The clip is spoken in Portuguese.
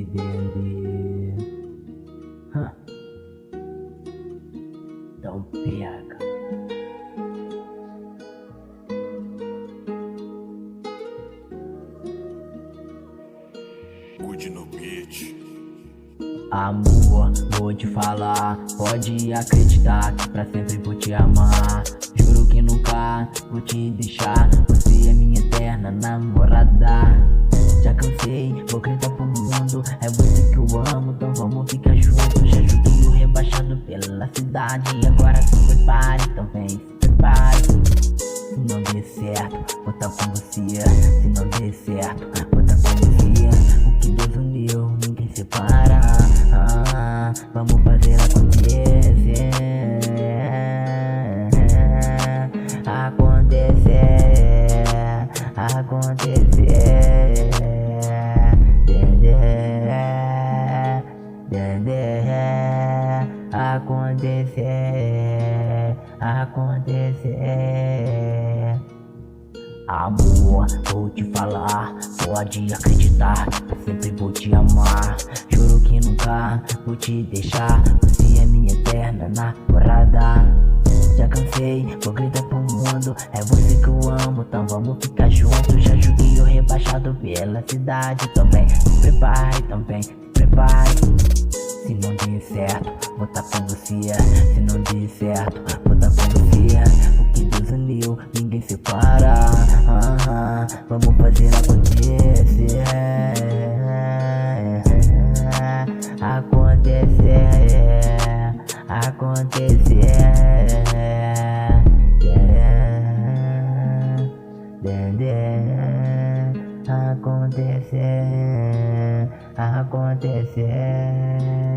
Dendê. Então pega. Good no beat. Amor, vou te falar, pode acreditar que pra sempre vou te amar. Juro que nunca vou te deixar, você é minha eterna namorada. Já cansei, vou gritar pro mundo, é você que eu amo, então vamos ficar juntos. Já joguei o rebaixado pela cidade, agora se prepare, então vem, se prepare. Se não der certo, vou tá com você. Se não der certo, vou tá com você. O que Deus uniu, ninguém separa. Vamos fazer acontecer. Acontecer. Acontecer. Amor, vou te falar, pode acreditar, eu sempre vou te amar. Juro que nunca vou te deixar, você é minha eterna namorada. Já cansei, vou gritar pro mundo, é você que eu amo, então vamos ficar juntos. Já joguei o rebaixado pela cidade, também se prepare, também se prepare. Se não der certo, vou tá com você. Se não der certo, vou tá com você. O que Deus uniu, ninguém separa. Vamos fazer acontecer. Acontecer. Acontecer.